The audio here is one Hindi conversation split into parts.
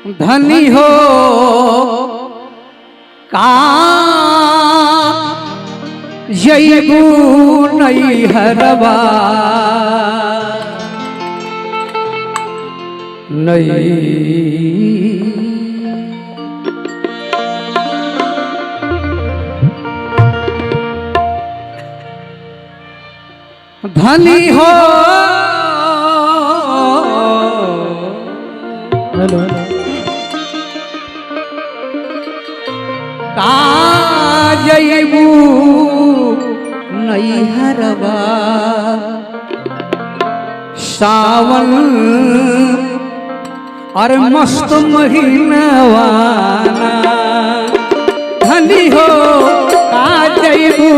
धनी हो का जयबू नहीं हरवा नहीं धनी हो हेलो का जयबू नहीं हरवा सावन और मस्त महीनवाना धनी हो का जयबू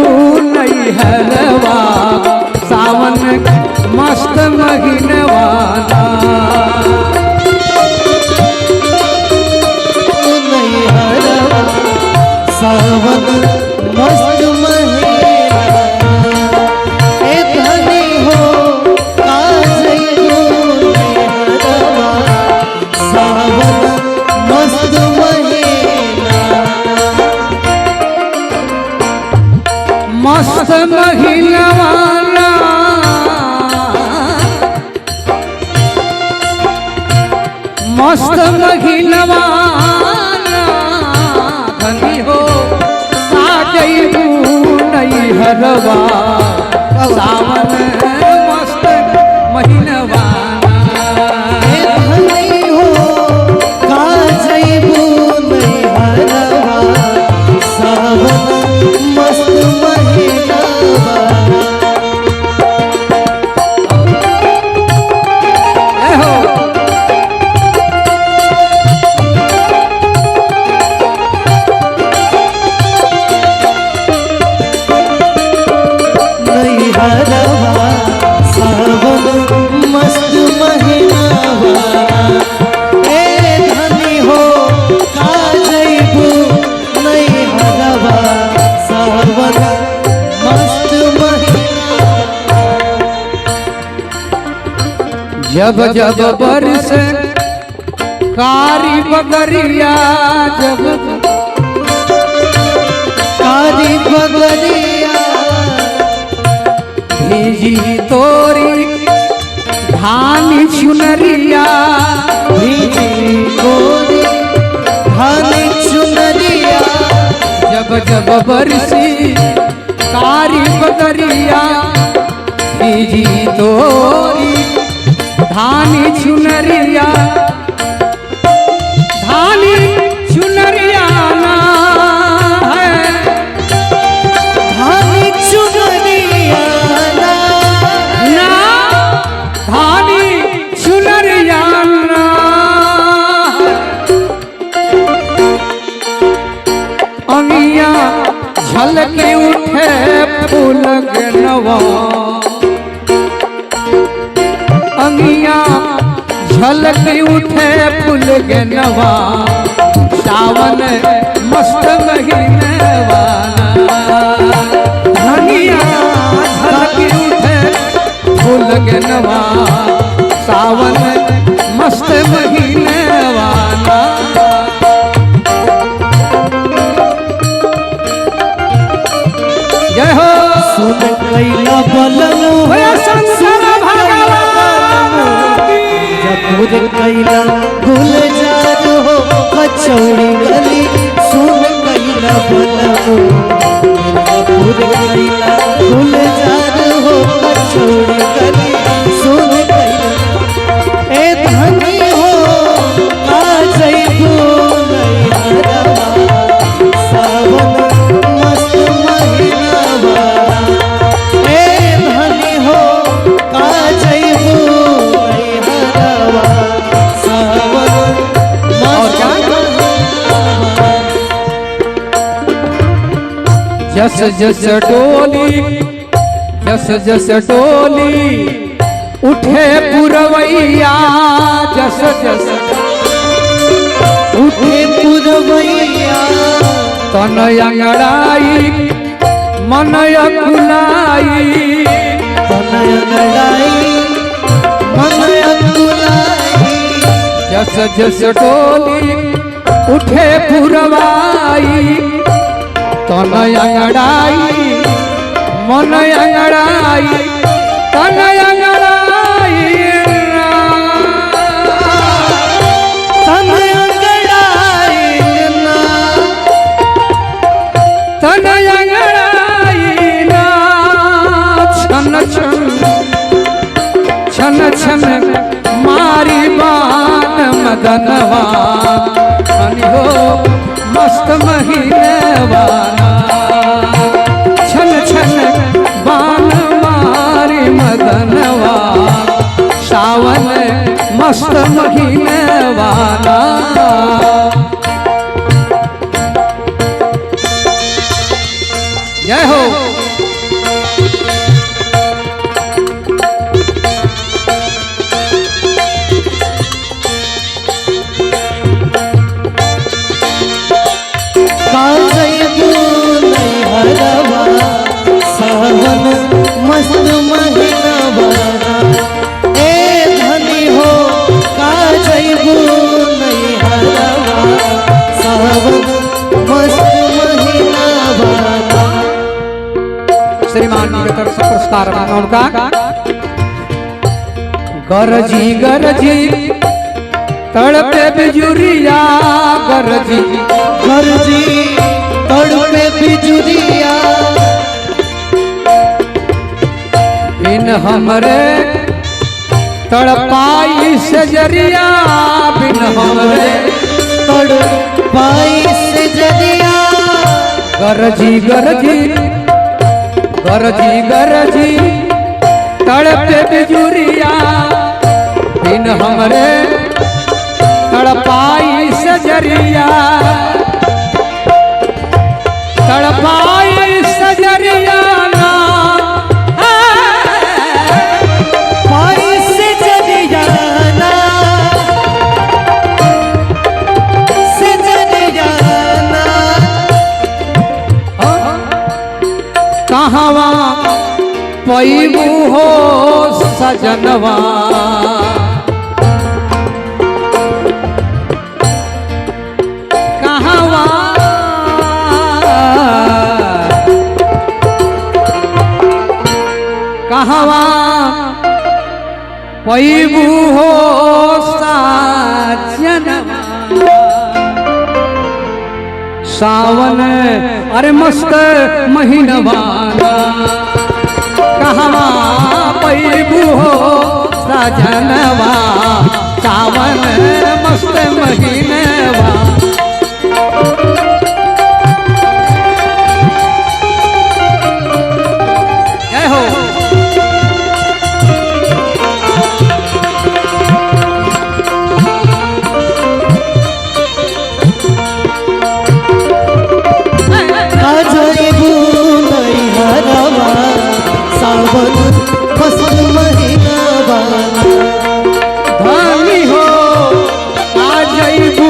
नहीं हरवा सावन मस्त महीनवाना नहीं हरवा सावन मस्त महीना ए धनी हो काजयू नहीं हरवा सावन मस्त महीना मस्त महीनवाना मस्त महीनवाना धनी हो का जयबू नहीं हरवा सावन मस्त महीनवाना ए धनी हो काजयू नहीं हरवा सावन मस्त महीना ए हो नहीं हरवा सावन मस्त महीनावा ए धनी हो काजयू नहीं हरवा सावन मस्त महीना जब जब बरस कारी बगरिया जब कारी बगरिया भेजी तोरी धान चुनरिया भीजी गोरी धानी चुनरिया जब जब बरसी कारी बगरिया भेजी तोरी धान चुनरिया धानी चुनरिया ना है धानी चुनरिया ना धानी चुनरिया ना अंगिया झलके उठे फूल गनवा अंगिया झलके उठे फूल गनवा सावन मस्त महीनवाना अंगिया झलके उठे फूल गनवा सावन मस्त महीनवाना जय हो सुन कैला बलमु भैया शंकर भगवान की जब कैला गुलजार हो कचौड़ी गली सुन कैला बलमु जब कैला गुलजार हो कचौड़ी गली सुन कैला ए धनी हो काजयू नहीं हरवा सावन मस्त महीनावा ए धनी हो काजयू नहीं हरवा सावन मस्त महीनावा जस जस डोली जस जस डोली उठे पुरवैया जस जस उठे पुरवैया तन अंगड़ाई मन अकुलाई तनय लड़ाई मन अकुलाई जस जस डोली उठे पुरवाई तन अंगड़ाई मन अंगड़ाई तन अंगड़ाई तन अंगड़ाई ना तन अंगड़ाई ना छन छन छन छन मारी बान मदनवा अनि हो मस्त महीनवाना छन छन बान मारी मदनवा सावन मस्त महीनवाना जय हो सावन मस्त महीनवाना ए धनी हो का जैबू नहीं हरवा सावन मस्त महीनवाना। श्रीमान जी की तरफ से पुरस्कार मांगा उनका। गरजी गरजी तड़पे बिजुरिया गरजी गरजी तड़पे बिजुरिया बिन हमरे तड़पाई सजरिया बिन हमरे तड़पाई सजरिया गरजी गरजी गरजी गरजी तड़पे बिजुरिया बिन हमरे तड़पाई सजरिया तड़पाई सजरिया ना पाई सजरिया ना सजरिया ना कहवा पैबू हो सजनवा कहवा कहवा पैबू हो सजनवा सावन अरे मस्त महीनवाना कहवा पैबू हो सजनवा सावन मस्त महीनवा जय हो जैबू नहीं हरवा सावन मस्त महीनवाना। धनी हो आ जइबू